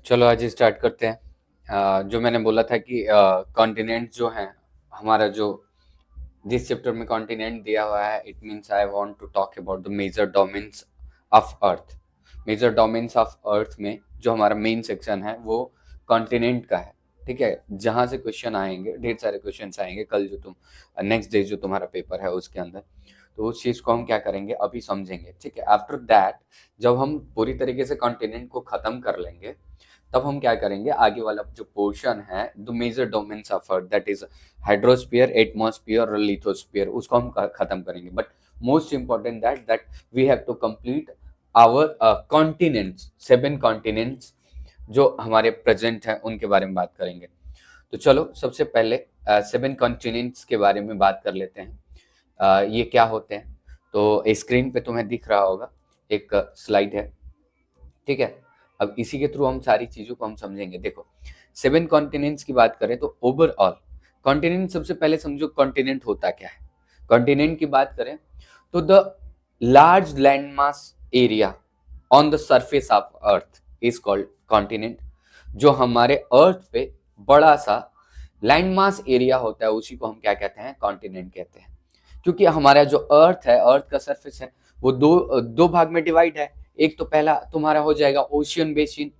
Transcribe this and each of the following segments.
चलो आज स्टार्ट करते हैं। जो मैंने बोला था कि कॉन्टिनेंट जो हैं हमारा जो जिस चैप्टर में कॉन्टिनेंट दिया हुआ है, it means I want to talk about the major domains of earth. Major domains of earth में जो हमारा मेन सेक्शन है वो कॉन्टिनेंट का है। ठीक है, जहाँ से क्वेश्चन आएंगे, ढेर सारे क्वेश्चन आएंगे कल जो तुम नेक्स्ट डे जो तुम्हारा पेपर है उसके अंदर। तो उस चीज को हम क्या करेंगे अभी समझेंगे। ठीक है, आफ्टर दैट जब हम पूरी तरीके से कॉन्टिनेंट को खत्म कर लेंगे तब हम क्या करेंगे, आगे वाला जो पोर्शन है the major domains of earth, that is hydrosphere, atmosphere और लिथोस्फीयर, उसको हम खत्म करेंगे। But most important that we have to complete our continents, 7 continents जो हमारे प्रेजेंट हैं उनके बारे में बात करेंगे। तो चलो सबसे पहले 7 कॉन्टिनेंट्स के बारे में बात कर लेते हैं। ये क्या होते हैं, तो स्क्रीन पे तुम्हें दिख रहा होगा एक स्लाइड है। ठीक है, अब इसी के थ्रू हम सारी चीजों को हम समझेंगे। देखो 7 कॉन्टिनेंट्स की बात करें तो ओवरऑल कॉन्टिनेंट, सबसे पहले समझो कॉन्टिनेंट होता क्या है। कॉन्टिनेंट की बात करें तो the large land mass area on the surface of earth is called continent. जो हमारे अर्थ पे बड़ा सा लैंड मास एरिया होता है उसी को हम क्या कहते हैं, कॉन्टिनेंट कहते हैं। क्योंकि हमारा जो अर्थ है, अर्थ का सरफेस है, वो दो दो भाग में डिवाइड है। एक तो पहला तुम्हारा हो जाएगा ओशियन बेसिन।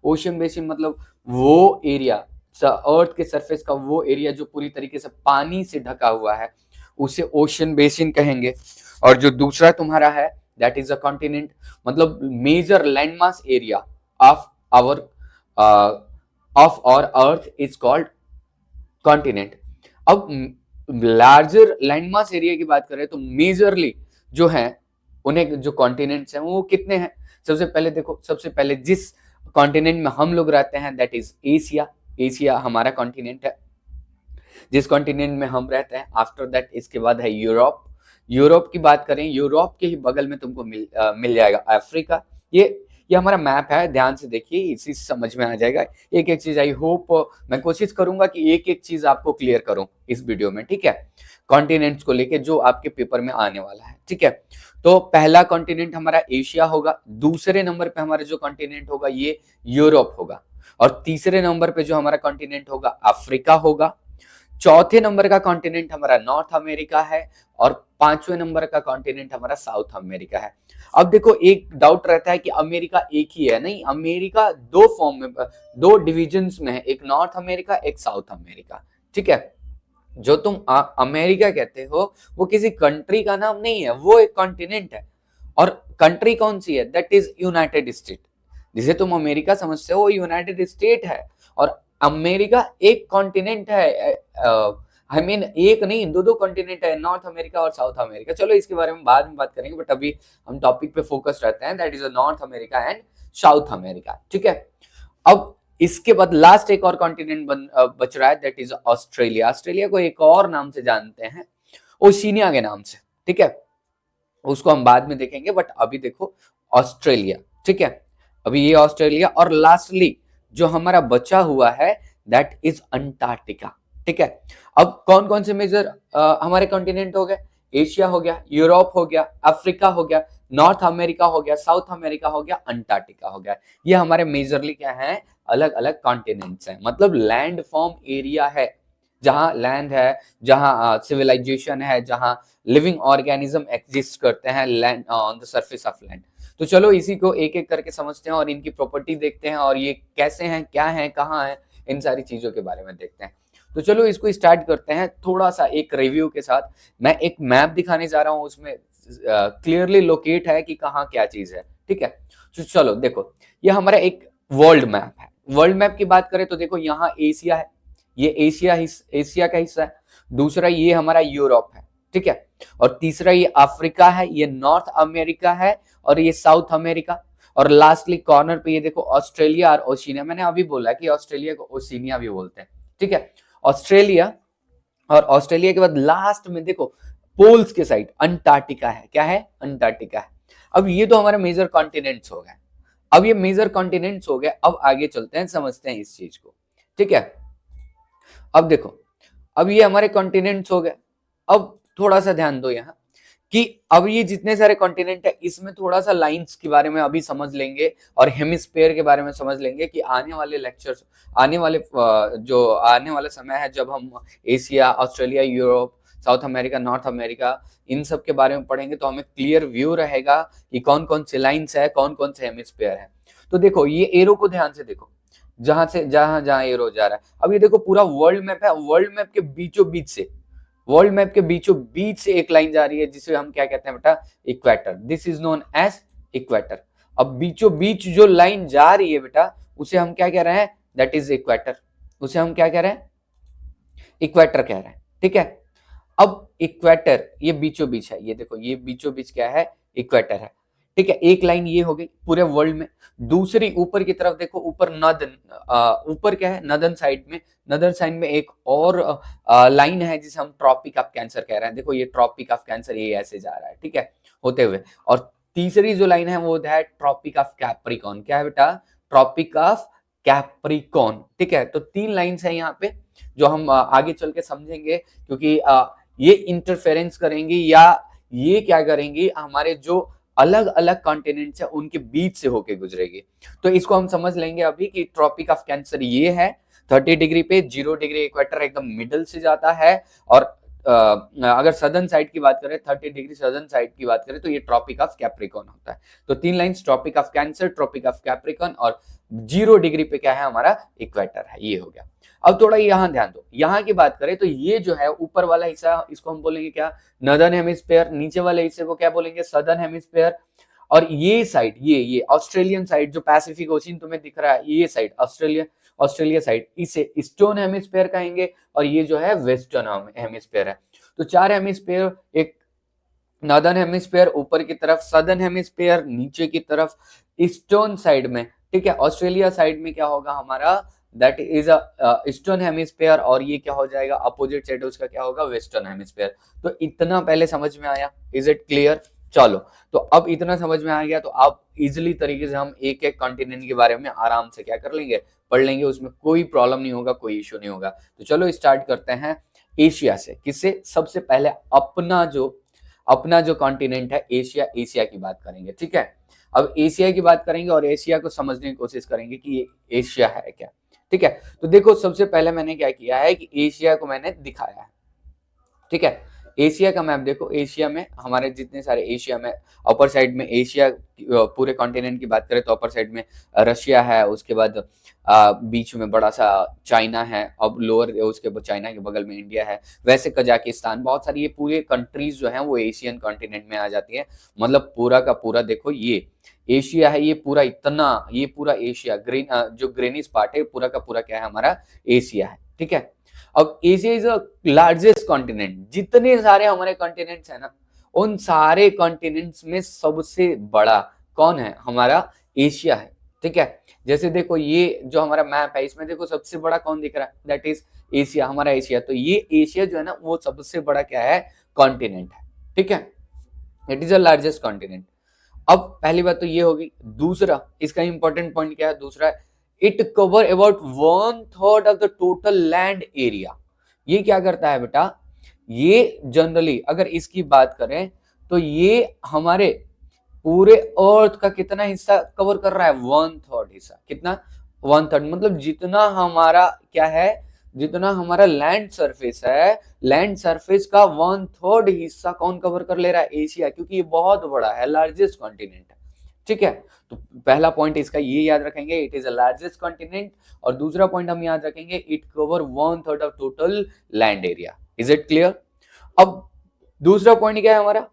ओशियन बेसिन मतलब वो एरिया, अर्थ के सरफेस का वो एरिया जो पूरी तरीके से पानी से ढका हुआ है, उसे ओशियन बेसिन कहेंगे। और जो दूसरा तुम्हारा है दैट इज अ कॉन्टिनेंट, मतलब major landmass area of our of और अर्थ इज कॉल्ड कॉन्टिनेंट। अब लार्जर लैंडमास एरिया की बात करें तो मेजरली जो है उन्हें जो कॉन्टिनेंट्स हैं वो कितने हैं। सबसे पहले देखो, सबसे पहले जिस कॉन्टिनेंट में हम लोग रहते हैं दैट इज एशिया। एशिया हमारा कॉन्टिनेंट है जिस कॉन्टिनेंट में हम रहते हैं। आफ्टर दैट इसके बाद है यूरोप। यूरोप की बात करें, यूरोप के ही बगल में तुमको मिल जाएगा अफ्रीका। ये हमारा मैप है, ध्यान से देखिए, इसी से समझ में आ जाएगा एक एक चीज। आई होप मैं कोशिश करूंगा कि एक एक चीज आपको क्लियर करूं इस वीडियो में। ठीक है, कॉन्टिनेंट्स को लेके जो आपके पेपर में आने वाला है। ठीक है, तो पहला कॉन्टिनेंट हमारा एशिया होगा, दूसरे नंबर पे हमारा जो कॉन्टिनेंट होगा ये यूरोप होगा, और तीसरे नंबर पे जो हमारा कॉन्टिनेंट होगा अफ्रीका होगा। चौथे नंबर का कॉन्टिनेंट हमारा नॉर्थ अमेरिका है, और पांचवें नंबर का कॉन्टिनेंट हमारा साउथ अमेरिका है। अब देखो एक डाउट रहता है कि अमेरिका एक ही है, नहीं, अमेरिका दो फॉर्म में, दो डिविजन्स में है, एक नॉर्थ अमेरिका एक साउथ अमेरिका। ठीक है, जो तुम अमेरिका कहते हो वो किसी कंट्री का नाम नहीं है, वो एक कॉन्टिनेंट है। और कंट्री कौन सी है, दैट इज यूनाइटेड स्टेट। जिसे तुम अमेरिका समझते हो वो यूनाइटेड स्टेट है, और अमेरिका एक कॉन्टिनेंट है। आई मीन एक नहीं, दो दो कॉन्टिनेंट है, नॉर्थ अमेरिका और साउथ अमेरिका। चलो इसके बारे में बाद में बात करेंगे, बट अभी हम टॉपिक पे फोकस रहते हैं, that is north America and south America. ठीक है, अब इसके बाद लास्ट एक और कॉन्टिनेंट बच रहा है, दैट इज ऑस्ट्रेलिया। ऑस्ट्रेलिया को एक और नाम से जानते हैं, ओशिनिया के नाम से। ठीक है, उसको हम बाद में देखेंगे, बट अभी देखो ऑस्ट्रेलिया। ठीक है, अभी ये ऑस्ट्रेलिया, और लास्टली जो हमारा बचा हुआ है दैट इज अंटार्कटिका। ठीक है, अब कौन कौन से मेजर हमारे कॉन्टिनेंट हो गए, एशिया हो गया, यूरोप हो गया, अफ्रीका हो गया, नॉर्थ अमेरिका हो गया, साउथ अमेरिका हो गया, अंटार्कटिका हो गया। ये हमारे मेजरली क्या है, अलग अलग कॉन्टिनेंट्स हैं, मतलब लैंड फॉर्म एरिया है, जहां लैंड है, जहां सिविलाइजेशन है, जहां लिविंग ऑर्गेनिज्म एग्जिस्ट करते हैं land on the surface of land. तो चलो इसी को एक एक करके समझते हैं और इनकी प्रॉपर्टी देखते हैं, और ये कैसे हैं, क्या हैं, कहाँ हैं, इन सारी चीजों के बारे में देखते हैं। तो चलो इसको स्टार्ट करते हैं थोड़ा सा एक रिव्यू के साथ। मैं एक मैप दिखाने जा रहा हूँ, उसमें क्लियरली लोकेट है कि कहाँ क्या चीज है। ठीक है, तो चलो देखो, ये हमारा एक वर्ल्ड मैप है। वर्ल्ड मैप की बात करें तो देखो यहाँ एशिया है, ये एशिया का हिस्सा है। दूसरा ये हमारा यूरोप है। ठीक है, और तीसरा ये अफ्रीका है, ये नॉर्थ अमेरिका है, और ये साउथ अमेरिका। और लास्टली कॉर्नर पे ये देखो ऑस्ट्रेलिया और ओशिनिया। मैंने अभी बोला कि ऑस्ट्रेलिया को ओशिनिया भी बोलते हैं। ठीक है, ऑस्ट्रेलिया, और ऑस्ट्रेलिया के बाद लास्ट में देखो पोल्स के साइड अंटार्कटिका है। क्या है, अंटार्कटिका है। अब ये तो हमारे मेजर कॉन्टिनेंट्स हो गए। अब ये मेजर कॉन्टिनेंट्स हो गए, अब आगे चलते हैं, समझते हैं इस चीज को। ठीक है, अब देखो, अब ये हमारे कॉन्टिनेंट्स हो गए। अब थोड़ा सा ध्यान दो यहाँ कि अब ये जितने सारे कॉन्टिनेंट है इसमें थोड़ा सा लाइंस के बारे में अभी समझ लेंगे और हेमिस्फेयर के बारे में समझ लेंगे कि आने वाले लेक्चर्स, आने वाले जो आने वाला समय है जब हम Asia, Australia, Europe, South America, North America, इन सब के बारे में पढ़ेंगे तो हमें क्लियर व्यू रहेगा कि कौन कौन से लाइंस है, कौन कौन से हेमिस्फेयर है। तो देखो ये एरो को ध्यान से देखो, जहां से जहां जहां एरो जा रहा है, अब ये देखो पूरा वर्ल्ड मैप है, वर्ल्ड मैप के बीचों बीच से, वर्ल्ड मैप के बीचों बीच से एक लाइन जा रही है जिसे हम क्या कहते हैं बेटा, equator. This is known as equator. अब बीचों बीच जो लाइन जा रही है बेटा उसे हम क्या कह रहे हैं, दैट इज इक्वेटर। उसे हम क्या कह रहे हैं, इक्वेटर कह रहे हैं, ठीक है। अब इक्वेटर ये बीचों बीच है, ये देखो ये बीचों बीच क्या है, इक्वेटर है, ठीक है। एक लाइन ये हो गई पूरे वर्ल्ड में। दूसरी ऊपर की तरफ देखो, ऊपर नदन, ऊपर क्या है, नदन साइड में, नदन साइड में एक और लाइन है जिसे हम ट्रॉपिक ऑफ कैंसर कह रहे हैं। देखो ये ट्रॉपिक ऑफ कैंसर ये ऐसे जा रहा है, ठीक है, होते हुए। और तीसरी जो लाइन है वो है ट्रॉपिक ऑफ कैप्रिकॉन। क्या है बेटा, ट्रॉपिक ऑफ कैप्रिकॉन, ठीक है। तो तीन लाइन्स है यहाँ पे जो हम आगे चल के समझेंगे, क्योंकि ये इंटरफेरेंस करेंगी या ये क्या करेंगी, हमारे जो अलग अलग कॉन्टिनेंट्स है उनके बीच से होके गुजरेगी। तो इसको हम समझ लेंगे अभी कि ट्रॉपिक ऑफ कैंसर ये है 30 डिग्री पे, 0 डिग्री इक्वेटर एकदम मिडल से जाता है। और अगर सदर्न साइड की बात करें, 30 डिग्री सदर्न साइड की बात करें तो ये ट्रॉपिक ऑफ कैप्रिकॉन होता है। तो तीन lines, Tropic of Cancer, Tropic of Capricorn और 0 डिग्री पे क्या है हमारा, इक्वेटर है। ये हो गया। अब थोड़ा यहाँ ध्यान दो, यहाँ की बात करें तो ये जो है ऊपर वाला हिस्सा इसको हम बोलेंगे क्या, नॉर्दर्न हेमिस्फीयर। नीचे वाले हिस्से को क्या बोलेंगे, सदर्न हेमिस्फीयर। और ये साइड, ये ऑस्ट्रेलियन साइड जो पैसिफिक ओशियन तुम्हें दिख रहा है, ये साइड ऑस्ट्रेलिया, ऑस्ट्रेलिया साइड, इसे ईस्टर्न हेमिस्फीयर कहेंगे। और ये जो है वेस्टर्न हेमिस्फीयर है। तो चार हेमिस्फीयर, एक नॉर्दर्न हेमिस्फीयर ऊपर की तरफ, सदर्न हेमिस्फीयर नीचे की तरफ, ईस्टर्न साइड में, ठीक है। ऑस्ट्रेलिया साइड में क्या होगा हमारा, दैट इज ईस्टर्न हेमिस्फीयर। और ये क्या हो जाएगा, अपोजिट साइड उसका क्या होगा, वेस्टर्न हेमिस्फीयर। तो इतना पहले समझ में आया, इज इट क्लियर। चलो, तो अब इतना समझ में आ गया तो आप इजिली तरीके से हम एक एक कॉन्टिनेंट के बारे में आराम से क्या कर लेंगे, पढ़ लेंगे, उसमें कोई प्रॉब्लम नहीं होगा, कोई इश्यू नहीं होगा। तो चलो स्टार्ट करते हैं एशिया से। किससे, सबसे पहले अपना जो कॉन्टिनेंट है एशिया, एशिया की बात करेंगे, ठीक है। अब एशिया की बात करेंगे और एशिया को समझने की कोशिश करेंगे कि ये एशिया है क्या, ठीक है। तो देखो सबसे पहले मैंने क्या किया है कि एशिया को मैंने दिखाया है, ठीक है। एशिया का मैप देखो, एशिया में हमारे जितने सारे एशिया में, अपर साइड में एशिया पूरे कॉन्टिनेंट की बात करें तो अपर साइड में रशिया है, उसके बाद बीच में बड़ा सा चाइना है, अब लोअर उसके चाइना के बगल में इंडिया है, वैसे कजाकिस्तान, बहुत सारी ये पूरे कंट्रीज जो हैं वो एशियन कॉन्टिनेंट में आ जाती है। मतलब पूरा का पूरा देखो ये एशिया है, ये पूरा इतना, ये पूरा एशिया ग्रीन जो ग्रीनिश पार्ट है पूरा का पूरा क्या है हमारा, एशिया है, ठीक है। अब Asia is a largest continent. जितने सारे हमारे कॉन्टिनेंट्स है ना, उन सारे कॉन्टिनेंट्स में सबसे बड़ा कौन है, हमारा एशिया है, ठीक है। जैसे देखो ये जो हमारा मैप है इसमें देखो सबसे बड़ा कौन दिख रहा है, दैट इज एशिया, हमारा एशिया। तो ये एशिया जो है ना वो सबसे बड़ा क्या है, कॉन्टिनेंट है, ठीक है। It is the largest continent. अब पहली बात तो ये होगी। दूसरा इसका इंपॉर्टेंट पॉइंट क्या है, दूसरा it cover about 1/3 of the total land area. ये क्या करता है बेटा, ये जनरली अगर इसकी बात करें तो ये हमारे पूरे अर्थ का कितना हिस्सा कवर कर रहा है, 1/3 हिस्सा। कितना, 1/3, मतलब जितना हमारा क्या है, जितना हमारा लैंड सरफेस है, लैंड सरफेस का 1/3 हिस्सा कौन कवर कर ले रहा है, एशिया, क्योंकि ये बहुत बड़ा है, लार्जेस्ट कॉन्टिनेंट है, ठीक है। तो पहला पॉइंट इसका ये याद रखेंगे, it is a largest continent. और दूसरा पॉइंट हम याद रखेंगे, it cover 1/3 of total land area. Is it clear. अब दूसरा पॉइंट क्या है हमारा,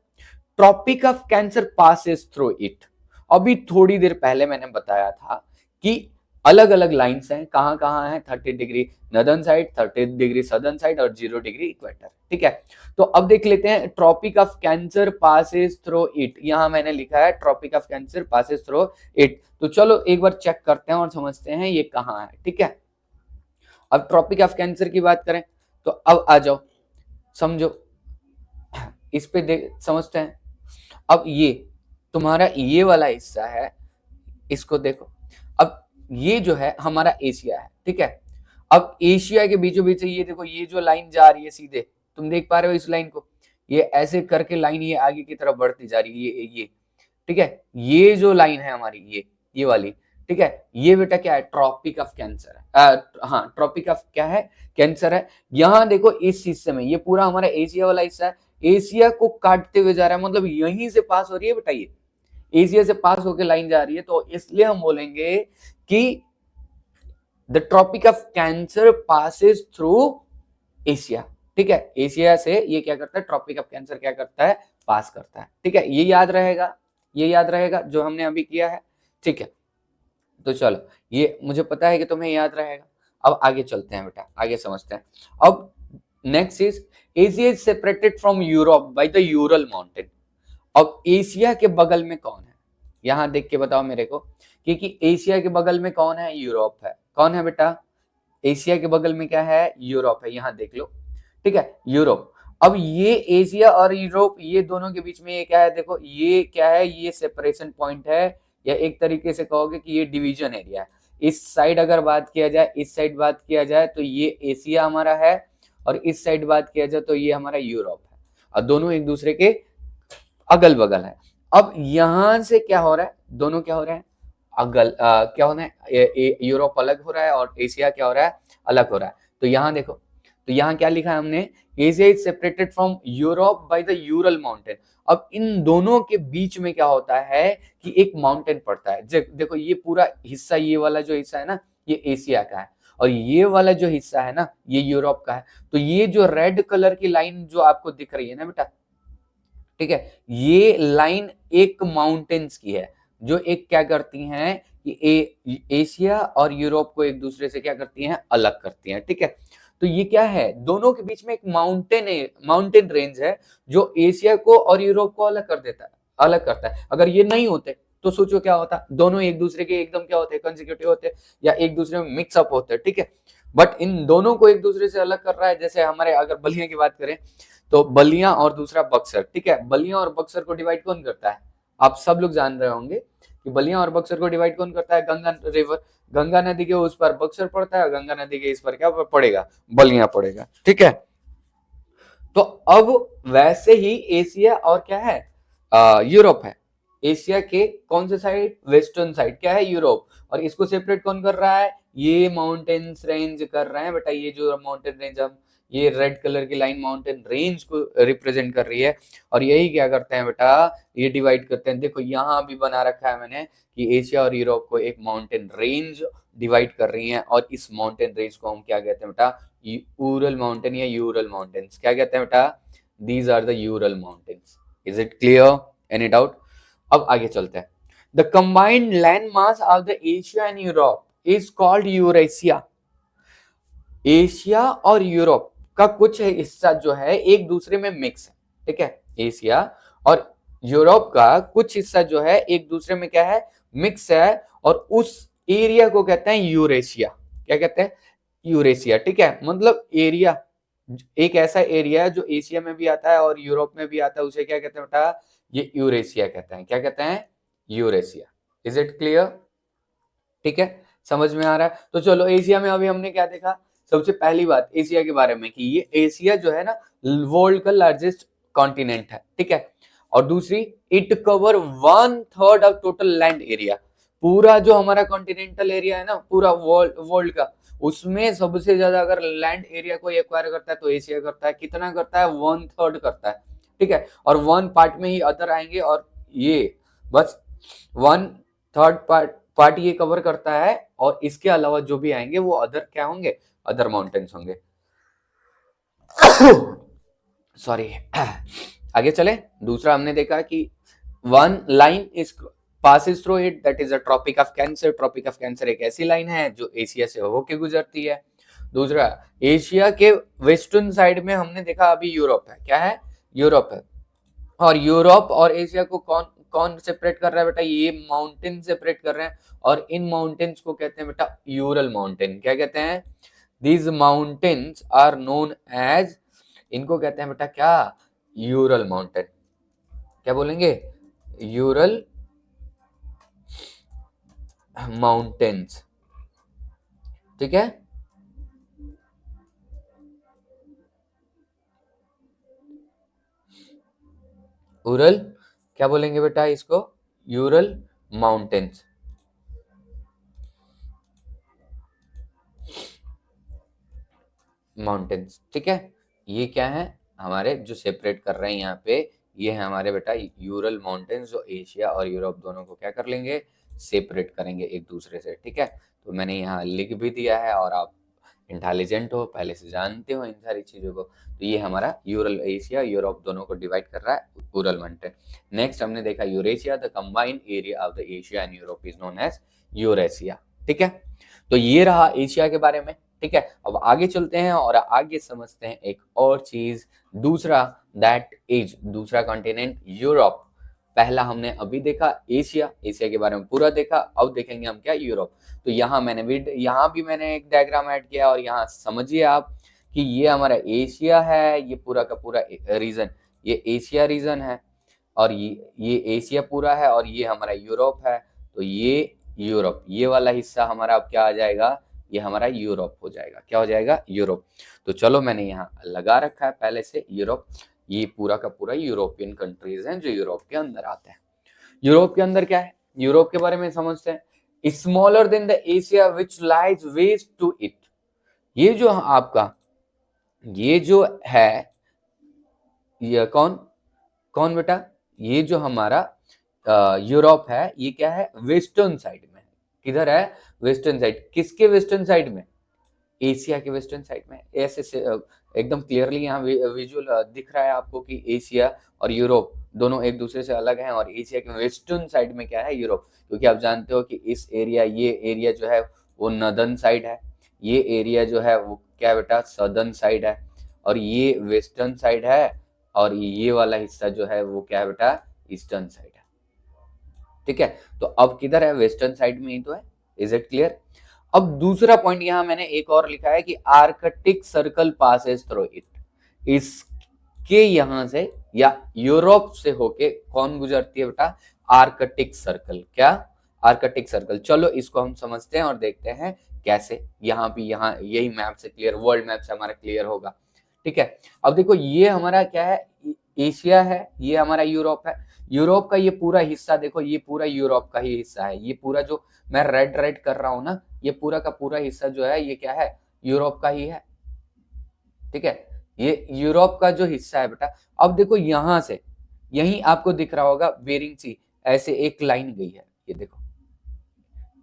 Tropic of Cancer passes through it. अभी थोड़ी देर पहले मैंने बताया था कि अलग अलग लाइंस हैं, कहां कहां है, 30 degree northern side, 30 degree southern side और 0 डिग्री इक्वेटर, ठीक है। तो अब देख लेते हैं, Tropic of Cancer passes through it. यहां मैंने लिखा है Tropic of Cancer passes through it. तो चलो एक बार चेक करते हैं और समझते हैं ये कहां है, ठीक है। अब ट्रॉपिक ऑफ कैंसर की बात करें तो अब आ जाओ, समझो, इस पे देख समझते हैं। अब ये तुम्हारा ये वाला हिस्सा है, इसको देखो। अब ये जो है हमारा एशिया है, ठीक है। अब एशिया के बीचों बीच ये देखो, ये जो लाइन जा रही है सीधे, तुम देख पा रहे हो इस लाइन को, ये ऐसे करके लाइन ये आगे की तरफ बढ़ती जा रही है, ये ठीक है। ये जो लाइन है हमारी, ये वाली, ठीक है, ये बेटा क्या है, ट्रॉपिक ऑफ कैंसर है। हाँ, ट्रॉपिक ऑफ क्या है, कैंसर है। यहाँ देखो इस हिस्से में, ये पूरा हमारा एशिया वाला हिस्सा है, एशिया को काटते हुए जा रहा है, मतलब यहीं से पास हो रही है बेटा, ये एशिया से पास होकर लाइन जा रही है, तो इसलिए हम बोलेंगे कि the Tropic of Cancer passes through Asia, ठीक है। एशिया से ये क्या करता है, ट्रॉपिक ऑफ कैंसर क्या करता है, पास करता है, ठीक है। ये याद रहेगा, ये याद रहेगा जो हमने अभी किया है, ठीक है। तो चलो, ये मुझे पता है कि तुम्हें याद रहेगा। अब आगे चलते हैं बेटा, आगे समझते हैं। अब next is, Asia is separated from Europe by the Ural mountain. अब एशिया के बगल में कौन है, यहां देख के बताओ मेरे को, क्योंकि एशिया के बगल में कौन है, यूरोप है। कौन है बेटा, एशिया के बगल में क्या है, यूरोप है, यहां देख लो, ठीक है, यूरोप। अब ये एशिया और यूरोप, ये दोनों के बीच में ये क्या है, देखो ये क्या है, ये सेपरेशन पॉइंट है, या एक तरीके से कहोगे कि ये डिवीजन एरिया है। इस साइड अगर बात किया जाए, इस साइड बात किया जाए तो ये एशिया हमारा है, और इस साइड बात किया जाए तो ये हमारा यूरोप है, और दोनों एक दूसरे के अगल बगल है। अब यहां से क्या हो रहा है, दोनों क्या हो रहे हैं, क्या हो रहा है, यूरोप अलग हो रहा है और एशिया क्या हो रहा है, अलग हो रहा है। तो यहां देखो, तो यहाँ क्या लिखा है हमने, Asia is separated from Europe by the Ural mountain. अब इन दोनों के बीच में क्या होता है कि एक माउंटेन पड़ता है। देखो ये पूरा हिस्सा, ये वाला जो हिस्सा है ना, ये एशिया का है, और ये वाला जो हिस्सा है ना, ये यूरोप का है। तो ये जो रेड कलर की लाइन जो आपको दिख रही है ना बेटा, ठीक है, ये लाइन एक माउंटेन्स की है, जो एक क्या करती हैं कि एशिया और यूरोप को एक दूसरे से क्या करती हैं, अलग करती हैं, ठीक है। तो ये क्या है, दोनों के बीच में एक माउंटेन है, माउंटेन रेंज है, जो एशिया को और यूरोप को अलग कर देता है, अलग करता है। अगर ये नहीं होते तो सोचो क्या होता, दोनों एक दूसरे के एकदम क्या होते, कंसेक्यूटिव होते, या एक दूसरे में मिक्स अप होते, ठीक है। बट इन दोनों को एक दूसरे से अलग कर रहा है, जैसे हमारे अगर बलिया की बात करें, तो बलिया और दूसरा बक्सर, ठीक है। बलिया और बक्सर को डिवाइड कौन करता है, आप सब लोग जान रहे होंगे कि बलिया और बक्सर को डिवाइड कौन करता है, गंगा रिवर। गंगा नदी के उस पर बक्सर पड़ता है, गंगा नदी के इस पर क्या पड़ेगा, बलिया पड़ेगा, ठीक है। तो अब वैसे ही एशिया और क्या है, यूरोप है। एशिया के कौन से साइड, वेस्टर्न साइड क्या है, यूरोप, और इसको सेपरेट कौन कर रहा है, ये माउंटेन्स रेंज कर रहे हैं बेटा। ये जो माउंटेन रेंज, हम ये रेड कलर की लाइन माउंटेन रेंज को रिप्रेजेंट कर रही है, और यही क्या करते हैं बेटा, ये डिवाइड करते हैं। देखो यहाँ भी बना रखा है मैंने कि एशिया और यूरोप को एक माउंटेन रेंज डिवाइड कर रही है, और इस माउंटेन रेंज को हम क्या कहते हैं बेटा, यूरल माउंटेन या यूरल माउंटेन्स, क्या कहते हैं बेटा, these are the Ural mountains. Is it clear, any doubt. अब आगे चलते हैं। The combined land mass of the Asia and Europe is called Eurasia. Asia और यूरोप का कुछ हिस्सा जो है एक दूसरे में मिक्स है, ठीक है। एशिया और यूरोप का कुछ हिस्सा जो है एक दूसरे में क्या है, मिक्स है, और उस एरिया को कहते हैं यूरेशिया। क्या कहते हैं, यूरेशिया, ठीक है। मतलब एरिया, एक ऐसा एरिया है जो एशिया में भी आता है और यूरोप में भी आता है, उसे क्या कहते हैं बेटा, ये यूरेशिया कहते हैं। क्या कहते हैं, यूरेशिया। इज इट क्लियर, ठीक है, समझ में आ रहा है। तो चलो, एशिया में अभी हमने क्या देखा, सबसे पहली बात एशिया के बारे में कि ये एशिया जो है ना, वर्ल्ड का लार्जेस्ट कॉन्टिनेंट है, ठीक है। और दूसरी, it cover 1/3 of total land area. पूरा जो हमारा कॉन्टिनेंटल एरिया है ना, पूरा वर्ल्ड का, उसमें सबसे ज्यादा अगर लैंड एरिया को एक्वायर करता है तो एशिया करता है। कितना करता है, 1/3 करता है, ठीक है। और 1 पार्ट में ही अदर आएंगे, और ये बस 1/3 पार्ट ये कवर करता है, और इसके अलावा जो भी आएंगे वो अदर क्या होंगे, अदर माउंटेन्स होंगे। सॉरी। आगे चले। दूसरा हमने देखा कि one line is passes through it, that is a Tropic of Cancer. Tropic of Cancer एक ऐसी लाइन है जो एशिया से होके गुजरती है। दूसरा, एशिया के वेस्टर्न साइड में हमने देखा अभी यूरोप है। क्या है, यूरोप है। और यूरोप और एशिया को कौन कौन सेपरेट कर रहा है बेटा, ये माउंटेन सेपरेट कर रहे हैं, और इन माउंटेन्स को कहते हैं बेटा यूरल माउंटेन। क्या कहते हैं, these mountains are known as, इनको कहते हैं बेटा क्या, यूरल माउंटेन। क्या बोलेंगे, यूरल माउंटेन्स, ठीक है। उरल, क्या बोलेंगे बेटा इसको, यूरल माउंटेन्स। माउंटेन्स, ठीक है। ये क्या है हमारे जो सेपरेट कर रहे हैं यहाँ पे, ये है हमारे बेटा यूरल माउंटेन्स, जो एशिया और यूरोप दोनों को क्या कर लेंगे, सेपरेट करेंगे एक दूसरे से, ठीक है। तो मैंने यहाँ लिख भी दिया है, और आप इंटेलिजेंट हो, पहले से जानते हो इन सारी चीजों को। तो ये हमारा यूरल, एशिया यूरोप दोनों को डिवाइड कर रहा है उरल माउंटेन। नेक्स्ट हमने देखा Eurasia, the combined area of the Asia and Europe is known as Eurasia, ठीक है। तो ये रहा एशिया के बारे में, ठीक है। अब आगे चलते हैं और आगे समझते हैं एक और चीज, दूसरा, दैट इज दूसरा कॉन्टिनेंट यूरोप। पहला हमने अभी देखा एशिया, एशिया के बारे में पूरा देखा, अब देखेंगे हम क्या, यूरोप। तो यहाँ भी मैंने एक डायग्राम ऐड किया, और यहाँ समझिए आप कि ये हमारा एशिया है, ये पूरा का पूरा रीजन, ये एशिया रीजन है, और ये एशिया पूरा है, और ये हमारा यूरोप है। तो ये यूरोप, ये वाला हिस्सा हमारा अब क्या आ जाएगा, ये हमारा यूरोप हो जाएगा, क्या हो जाएगा, यूरोप। तो चलो मैंने यहाँ लगा रखा है पहले से यूरोप, ये पूरा का पूरा यूरोपियन कंट्रीज हैं जो यूरोप के अंदर आते हैं। यूरोप के अंदर क्या है, यूरोप के बारे में समझते हैं। Smaller than the Asia which lies west to it. ये जो आपका, ये जो है, ये कौन कौन बेटा, ये जो हमारा यूरोप है, ये क्या है, वेस्टर्न साइड में। किधर है, वेस्टर्न साइड। किसके वेस्टर्न साइड में, एशिया के वेस्टर्न साइड में। ऐसे से एकदम क्लियरली यहाँ विजुअल दिख रहा है आपको कि एशिया और यूरोप दोनों एक दूसरे से अलग हैं, और एशिया के वेस्टर्न साइड में क्या है, यूरोप। क्योंकि आप जानते हो कि इस एरिया, ये एरिया जो है वो नॉर्दर्न साइड है, ये एरिया जो है वो क्या है बेटा, सदर्न साइड है, और ये वेस्टर्न साइड है, और ये वाला हिस्सा जो है वो क्या है बेटा, ईस्टर्न साइड है, ठीक है। तो अब किधर है, वेस्टर्न साइड में ही तो है। Is it clear. अब दूसरा पॉइंट यहां मैंने एक और लिखा है कि Arctic circle passes through it. इसके यहां से या यूरोप से होके कौन गुजरती है बेटा, आर्कटिक सर्कल। क्या, आर्कटिक सर्कल। चलो इसको हम समझते हैं और देखते हैं कैसे। यहाँ भी, यहाँ यही मैप से क्लियर, वर्ल्ड मैप से हमारा क्लियर होगा, ठीक है। अब देखो ये हमारा क्या है, एशिया है, ये हमारा यूरोप है। यूरोप का ये पूरा हिस्सा देखो, ये पूरा यूरोप का ही हिस्सा है। ये पूरा जो मैं रेड रेड कर रहा हूं ना, ये पूरा का पूरा हिस्सा जो है ये क्या है, यूरोप का ही है, ठीक है। ये यूरोप का जो हिस्सा है बेटा। अब देखो यहां से, यही आपको दिख रहा होगा बेरिंग सी, ऐसे एक लाइन गई है, ये देखो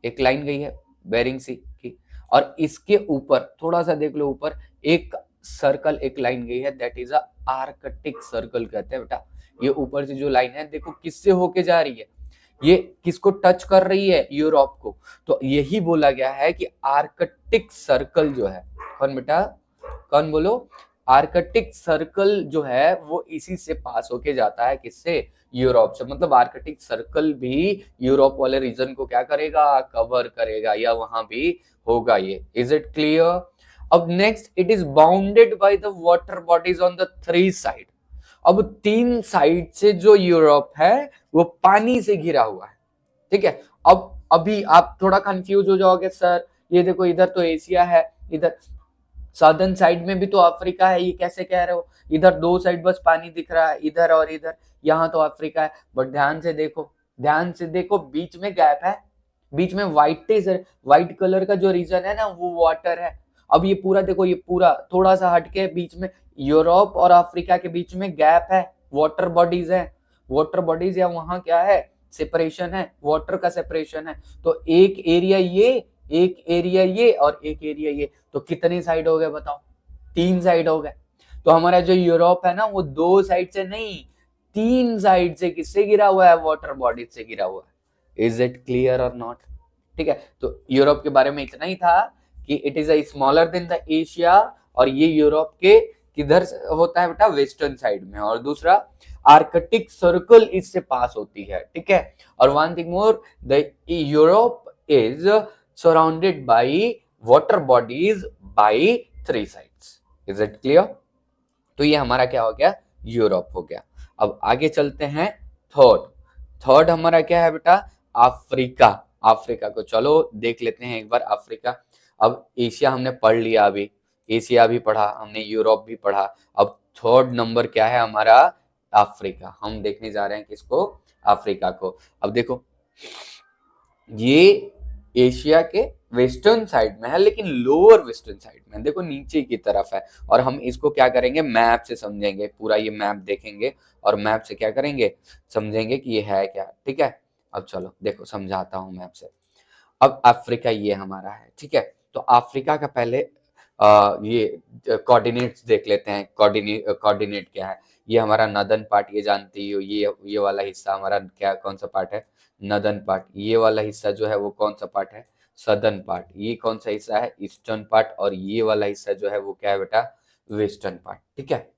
एक लाइन गई है बेरिंग सी की, और इसके ऊपर थोड़ा सा देख लो, ऊपर एक सर्कल, एक लाइन गई है, that is a Arctic circle कहते हैं बेटा। ये ऊपर से जो लाइन है देखो किससे होके जा रही है, ये किसको टच कर रही है, यूरोप को। तो यही बोला गया है कि आर्कटिक सर्कल जो है, कौन बेटा, कौन बोलो, आर्कटिक सर्कल जो है वो इसी से पास होके जाता है, किससे, यूरोप से। मतलब आर्कटिक सर्कल भी यूरोप वाले रीजन को क्या करेगा, कवर करेगा, या वहां भी होगा ये। Is it clear. अब next, it is bounded by the water bodies on the 3 side. अब 3 साइड से जो यूरोप है वो पानी से घिरा हुआ है, ठीक है। अब अभी आप थोड़ा कंफ्यूज हो जाओगे, सर ये देखो इधर तो एशिया है, इधर सदर्न साइड में भी तो अफ्रीका है, ये कैसे कह रहे हो, इधर 2 साइड बस पानी दिख रहा है, इधर और इधर, यहाँ तो अफ्रीका है। बट ध्यान से देखो, ध्यान से देखो, बीच में गैप है, बीच में व्हाइट कलर का जो रीजन है ना वो वाटर है। अब ये पूरा देखो, ये पूरा थोड़ा सा हटके बीच में यूरोप और अफ्रीका के बीच में गैप है, वाटर बॉडीज है, वाटर बॉडीज, या वहां क्या है, सेपरेशन है, वाटर का सेपरेशन है। तो एक एरिया ये, एक एरिया ये, और एक एरिया ये, तो कितने साइड हो गए बताओ, 3 साइड हो गए। तो हमारा जो यूरोप है ना वो 2 साइड से नहीं, 3 साइड से किससे गिरा हुआ है, वाटर बॉडीज से गिरा हुआ है। इज इट क्लियर और नॉट, ठीक है। तो यूरोप के बारे में इतना ही था कि it is a smaller than the Asia, और ये यूरोप के किधर होता है बेटा, वेस्टर्न साइड में। और दूसरा, आर्कटिक सर्कल इससे पास होती है, ठीक है। और one thing more, the Europe is surrounded by water bodies by 3 sides. Is it clear. तो ये हमारा क्या हो गया, यूरोप हो गया। अब आगे चलते हैं, थर्ड हमारा क्या है बेटा, अफ्रीका। अफ्रीका को चलो देख लेते हैं एक बार, अफ्रीका। अब एशिया हमने पढ़ लिया, अभी एशिया भी पढ़ा हमने, यूरोप भी पढ़ा। अब थर्ड नंबर क्या है हमारा, अफ्रीका। हम देखने जा रहे हैं किसको? अफ्रीका को। अब देखो ये एशिया के वेस्टर्न साइड में है, लेकिन लोअर वेस्टर्न साइड में, देखो नीचे की तरफ है। और हम इसको क्या करेंगे? मैप से समझेंगे, पूरा ये मैप देखेंगे और मैप से क्या करेंगे? समझेंगे कि ये है क्या। ठीक है, अब चलो देखो समझाता हूँ मैप से। अब अफ्रीका ये हमारा है, ठीक है। तो अफ्रीका का पहले ये कोऑर्डिनेट्स देख लेते हैं। कोऑर्डिनेट क्या है? ये हमारा नदर्न पार्ट, ये जानती हो, ये वाला हिस्सा हमारा क्या, कौन सा पार्ट है? Northern part. ये वाला हिस्सा जो है वो कौन सा पार्ट है? Southern part. ये कौन सा हिस्सा है? Eastern part. और ये वाला हिस्सा जो है वो क्या है बेटा? Western part. ठीक है,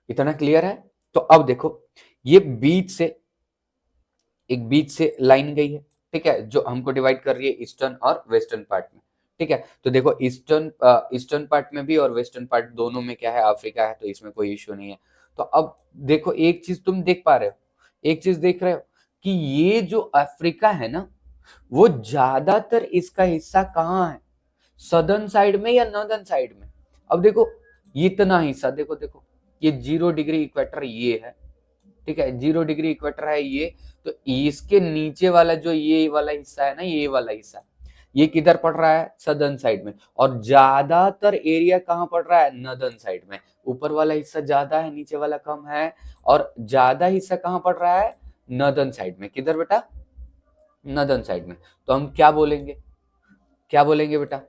इतना क्लियर है? तो अब देखो ये बीच से लाइन गई है, ठीक है, जो हमको डिवाइड कर रही है ईस्टर्न और वेस्टर्न पार्ट में। ठीक है, तो देखो ईस्टर्न पार्ट में भी और वेस्टर्न पार्ट दोनों में क्या है? अफ्रीका है, तो इसमें कोई इश्यू नहीं है। तो अब देखो एक चीज तुम देख पा रहे हो, एक चीज देख रहे हो कि ये जो अफ्रीका है ना, वो ज्यादातर इसका हिस्सा कहाँ है? सदर्न साइड में या नॉर्दर्न साइड में? अब देखो ये इतना हिस्सा, देखो देखो ये 0 डिग्री इक्वेटर ये है, ठीक है, 0 डिग्री इक्वेटर है ये। तो इसके नीचे वाला जो ये वाला हिस्सा है ना, ये वाला हिस्सा, ये किधर पड़ रहा है? सदर्न साइड में। और ज्यादातर एरिया कहाँ पड़ रहा है? नॉर्दर्न साइड में। ऊपर वाला हिस्सा ज्यादा है, नीचे वाला कम है। और ज्यादा हिस्सा कहाँ पड़ रहा है? नॉर्दर्न साइड में। किधर बेटा? नॉर्दर्न साइड में। तो हम क्या बोलेंगे? क्या बोलेंगे बेटा?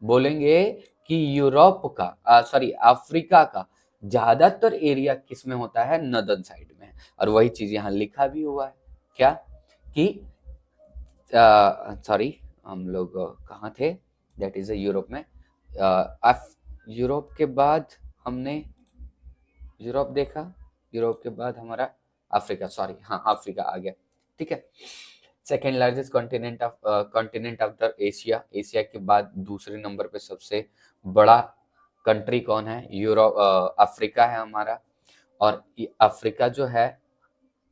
बोलेंगे कि यूरोप का, सॉरी अफ्रीका का ज्यादातर एरिया किस में होता है? नॉर्दर्न साइड में। और वही चीज यहाँ लिखा भी हुआ है, क्या कि सॉरी हम लोग कहाँ थे? दैट इज यूरोप में। यूरोप के बाद हमने यूरोप देखा, यूरोप के बाद हमारा अफ्रीका, सॉरी हाँ अफ्रीका आ गया। ठीक है, second largest continent of the Asia. Asia के बाद दूसरे नंबर पे सबसे बड़ा कंट्री कौन है? यूरोप, अफ्रीका है हमारा। और अफ्रीका जो है,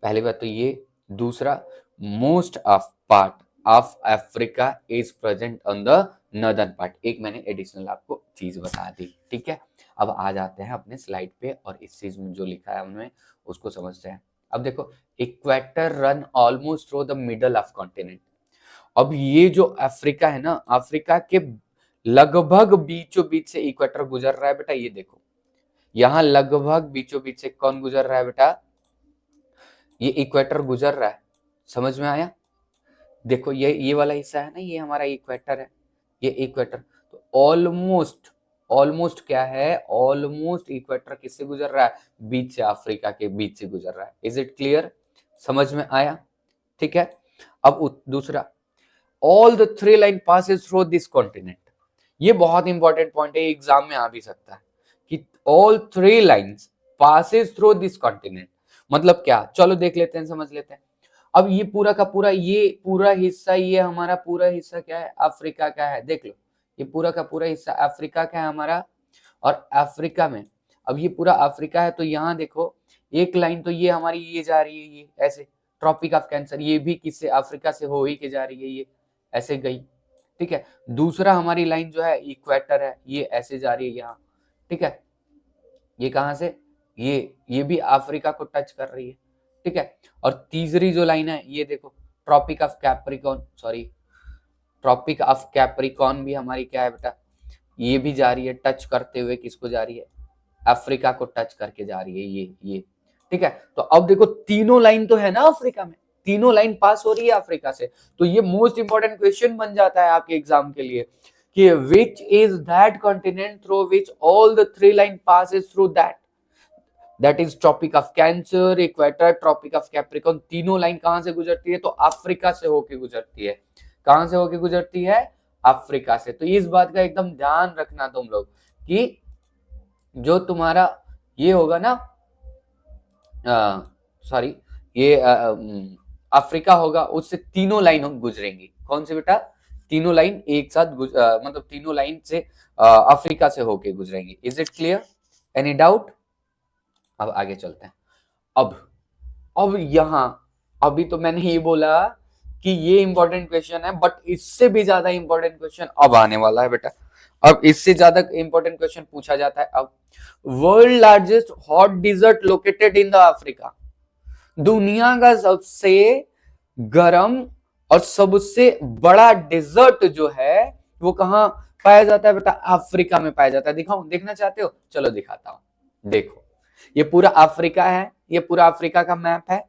पहली बात तो ये, दूसरा most of part of Africa is present on the northern part. एक मैंने एडिशनल आपको चीज बता दी। ठीक है, अब आ जाते हैं अपने स्लाइड पे और इस चीज में जो लिखा है उनमें उसको समझते हैं। अब देखो equator run almost through the middle of continent. अब ये जो अफ्रीका है ना, अफ्रीका के लगभग बीचों बीच से इक्वेटर गुजर रहा है बेटा। ये देखो यहाँ लगभग बीचों बीच से कौन गुजर रहा है बेटा? ये इक्वेटर गुजर रहा है। समझ में आया? देखो ये वाला हिस्सा है ना, ये हमारा इक्वेटर है, ये इक्वेटर। तो ऑलमोस्ट ऑलमोस्ट क्या है? ऑलमोस्ट इक्वेटर किससे गुजर रहा है? बीच से, अफ्रीका के बीच से गुजर रहा है। Is it clear? समझ में आया? ठीक है, अब दूसरा, all the three line passes through this continent. ये बहुत इंपॉर्टेंट पॉइंट है, एग्जाम में आ भी सकता है कि all three lines passes through this continent मतलब क्या? चलो देख लेते हैं, समझ लेते हैं। अब ये पूरा का पूरा, ये पूरा हिस्सा, ये हमारा पूरा हिस्सा क्या है? अफ्रीका का है। देख लो ये पूरा का पूरा हिस्सा अफ्रीका का है हमारा। और अफ्रीका में, अब ये पूरा अफ्रीका है, तो यहाँ देखो एक लाइन तो ये हमारी ये जा रही है, ये ऐसे ट्रॉपिक ऑफ कैंसर, ये भी किससे? अफ्रीका से हो ही के जा रही है, ये ऐसे गई। ठीक है, दूसरा हमारी लाइन जो है इक्वेटर है, ये ऐसे जा रही है यहाँ। ठीक है, ये कहाँ से? ये भी अफ्रीका को टच कर रही है। ठीक है, और तीसरी जो लाइन है ये देखो, Tropic of Capricorn, sorry Tropic of Capricorn भी हमारी क्या है बेटा? ये भी जा रही है टच करते हुए, किसको जा रही है? अफ्रीका को टच करके जा रही है ये। ठीक है, तो अब देखो तीनों लाइन तो है ना अफ्रीका में, तीनों लाइन पास हो रही है अफ्रीका से। तो ये मोस्ट इंपॉर्टेंट क्वेश्चन बन जाता है आपके एग्जाम के लिए कि which is that continent through which all the three line passes through that is Tropic of Cancer, equator, Tropic of Capricorn. तीनों लाइन कहां से गुजरती है? तो अफ्रीका से होके गुजरती है। कहां से होके गुजरती है? अफ्रीका से। तो इस बात का एकदम ध्यान रखना तुम लोग कि जो तुम्हारा ये होगा ना, सॉरी ये अफ्रीका होगा, उससे तीनों लाइन गुजरेंगी। कौन से बेटा? तीनों लाइन एक साथ मतलब तीनों लाइन से अफ्रीका से होके गुजरेंगी। Is it clear? Any doubt? अब आगे चलते हैं। अब यहां, अभी तो मैंने ये बोला कि ये इंपॉर्टेंट क्वेश्चन है, बट इससे भी ज्यादा इंपॉर्टेंट क्वेश्चन अब आने वाला है बेटा। अब इससे ज्यादा इंपॉर्टेंट क्वेश्चन पूछा जाता है अब, world largest hot desert located in the Africa, दुनिया का सबसे गर्म और सबसे बड़ा डिजर्ट जो है वो कहां पाया जाता है बेटा? अफ्रीका में पाया जाता है। दिखाऊं, देखना चाहते हो? चलो दिखाता हूं। देखो, ये पूरा अफ्रीका है, ये पूरा अफ्रीका का मैप है,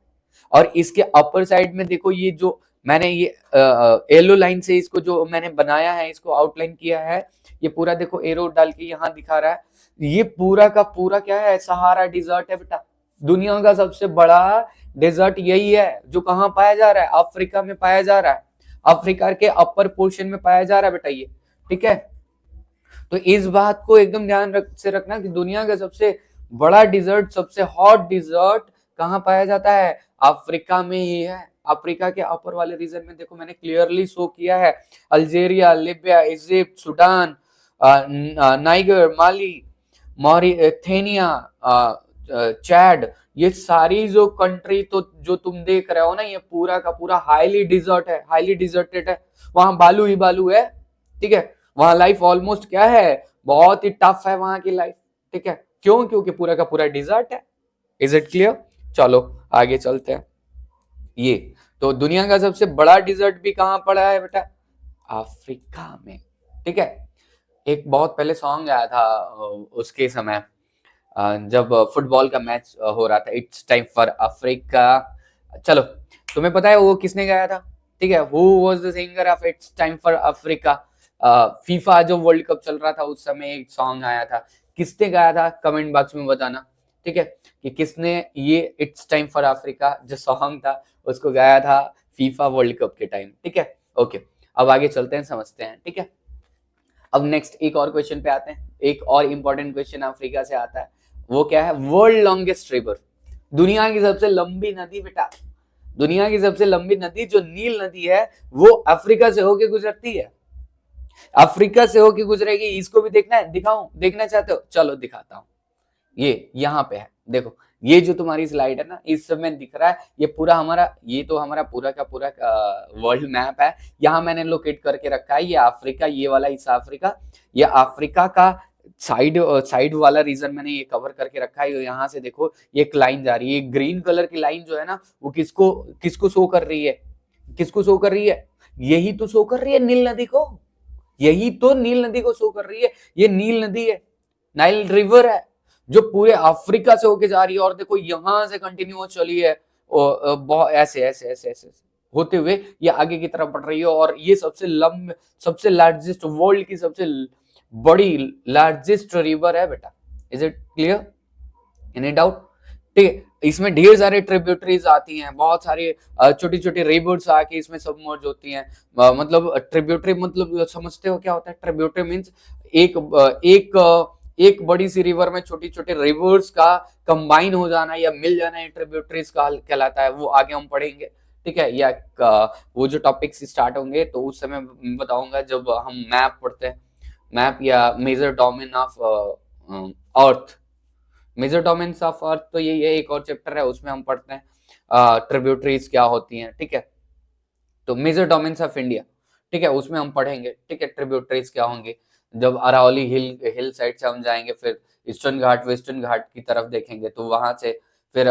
और इसके अपर साइड में देखो, ये जो मैंने ये येलो लाइन से इसको जो मैंने बनाया है, इसको आउटलाइन किया है, ये पूरा देखो एरो डाल के यहाँ दिखा रहा है, ये पूरा का पूरा क्या है? सहारा डिजर्ट है बेटा। दुनिया का सबसे बड़ा डेजर्ट यही है, जो कहाँ पाया जा रहा है? अफ्रीका में पाया जा रहा है, अफ्रीका के अपर पोर्शन में पाया जा रहा है बेटा ये, ठीक है। तो इस बात को एकदम ध्यान से रखना कि दुनिया का सबसे बड़ा डिजर्ट, सबसे हॉट डिजर्ट कहाँ पाया जाता है? अफ्रीका में ही है। अफ्रीका के अपर वाले रीजन में देखो, मैंने क्लियरली शो किया है, Algeria, Libya, Egypt, Sudan, Niger, Mali, Mauritania, Chad, ये सारी जो कंट्री तो जो तुम देख रहे हो ना, ये पूरा का पूरा हाईली डिजर्ट है, हाईली डिजर्टेड है, वहां बालू ही बालू है, ठीक है। वहां लाइफ ऑलमोस्ट क्या है? बहुत ही टफ है वहां की लाइफ, ठीक है। क्यों? क्योंकि पूरा का पूरा डिजर्ट है। Is it clear? चलो आगे चलते हैं। ये तो दुनिया का सबसे बड़ा डिजर्ट भी कहां पड़ा है बेटा? अफ्रीका में, ठीक है। एक बहुत पहले सॉन्ग आया था उसके समय, जब फुटबॉल का मैच हो रहा था, इट्स टाइम फॉर अफ्रीका। चलो, तुम्हें पता है वो किसने गाया था? ठीक है, who was the singer of its time for Africa? FIFA जो वर्ल्ड कप चल रहा था उस समय एक सॉन्ग आया था, किसने गाया था? कमेंट बॉक्स में बताना, ठीक है, कि किसने ये इट्स टाइम फॉर अफ्रीका जो सॉन्ग था उसको गाया था फीफा वर्ल्ड कप के टाइम, ठीक है। ओके, अब आगे चलते हैं, समझते हैं, ठीक है। अब नेक्स्ट एक और क्वेश्चन पे आते हैं, एक और इंपॉर्टेंट क्वेश्चन अफ्रीका से आता है, वो क्या है? वर्ल्ड लॉन्गेस्ट रिवर, दुनिया की सबसे लंबी नदी बेटा, दुनिया की सबसे लंबी नदी जो नील नदी है वो अफ्रीका से होके गुजरती है, अफ्रीका से होके गुजरेगी। इसको भी देखना है, दिखाऊं? देखना चाहते हो? चलो दिखाता हूं। ये यहाँ पे है, देखो, ये जो तुम्हारी स्लाइड है ना, इस समय दिख रहा है, ये पूरा हमारा, ये तो हमारा पूरा का पूरा वर्ल्ड मैप है। यहाँ मैंने लोकेट करके रखा है, ये अफ्रीका, ये वाला हिस्सा अफ्रीका, ये अफ्रीका का साइड वाला रीजन मैंने ये कवर करके रखा है। यहाँ से देखो, ये एक लाइन जा रही है, ग्रीन कलर की लाइन जो है ना, वो किसको किसको शो कर रही है? किसको शो कर रही है? यही तो शो कर रही है नील नदी को, यही तो नील नदी को शो कर रही है। ये नील नदी है, नाइल रिवर है, जो पूरे अफ्रीका से होके जा रही है, और देखो यहां से कंटिन्यू चली है, बहुत ऐसे ऐसे ऐसे ऐसे होते हुए ये आगे की तरफ बढ़ रही है, और ये सबसे लंबे, सबसे लार्जेस्ट, वर्ल्ड की सबसे बड़ी लार्जेस्ट रिवर है बेटा। Is it clear? Any doubt? ठीक है, इसमें ढेर सारे ट्रिब्यूटरीज आती हैं, बहुत सारी छोटी छोटी रिवर्स आके इसमें सबमर्ज होती हैं। मतलब ट्रिब्यूटरी मतलब समझते हो क्या होता है? ट्रिब्यूटरी मींस एक एक एक बड़ी सी रिवर में छोटी छोटी रिवर्स का कंबाइन हो जाना या मिल जाना, ट्रिब्यूटरीज का कहलाता है। वो आगे हम पढ़ेंगे, ठीक है, या वो जो टॉपिक्स स्टार्ट होंगे तो उस समय बताऊंगा जब हम मैप पढ़ते हैं, मैप या major domain of earth, major domains of earth, तो ये एक और चैप्टर है, उसमें हम पढ़ते हैं ट्रिब्यूटरीज क्या होती हैं, ठीक है। तो मेजर डोमेन्स ऑफ इंडिया, ठीक है, उसमें हम पढ़ेंगे, ठीक है, ट्रिब्यूटरीज क्या होंगे। जब अरावली हिल साइड से हम जाएंगे, फिर ईस्टर्न घाट वेस्टर्न घाट की तरफ देखेंगे, तो वहां से फिर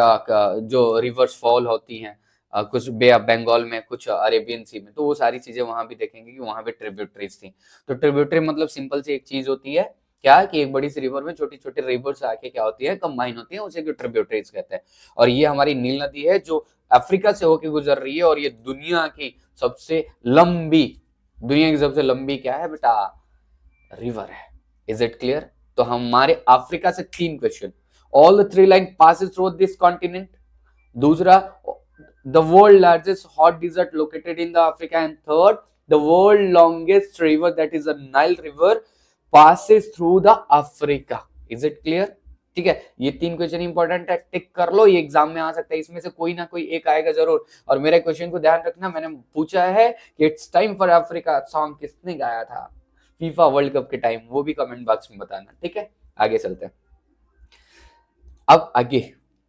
जो रिवर्स फॉल होती हैं, कुछ बे ऑफ बंगाल में, कुछ अरेबियन सी में, तो वो सारी चीजें वहां भी देखेंगे कि वहां पे ट्रिब्यूटरीज थी। तो ट्रिब्यूटरी मतलब सिंपल सी एक चीज होती है, क्या कि एक बड़ी सी रिवर में छोटी छोटी रिवर्स आके क्या होती है? कंबाइन होती है, उसे ट्रिब्यूटरीज कहते हैं। और ये हमारी नील नदी है जो अफ्रीका से होके गुजर रही है, और ये दुनिया की सबसे लंबी, दुनिया की सबसे लंबी क्या है बेटा? रिवर है। Is it clear? तो हमारे अफ्रीका से 3 question, all the 3 line passes through this continent, दूसरा the world largest hot desert located in the Africa, and third the world longest river, that is the Nile river, passes through the Africa. Is it clear? ठीक है, ये 3 question important है, टिक कर लो, ये exam में आ सकता है, इसमें से कोई ना कोई एक आएगा जरूर। और मेरे क्वेश्चन को ध्यान रखना, मैंने पूछा है कि it's time for Africa song किसने गाया था फीफा वर्ल्ड कप के टाइम, वो भी कमेंट बॉक्स में बताना, ठीक है। आगे चलते हैं, अब आगे,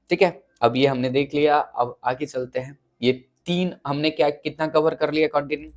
ठीक है, अब ये हमने देख लिया, अब आगे चलते हैं। ये 3 हमने क्या कितना कवर कर लिया कॉन्टिनेंट?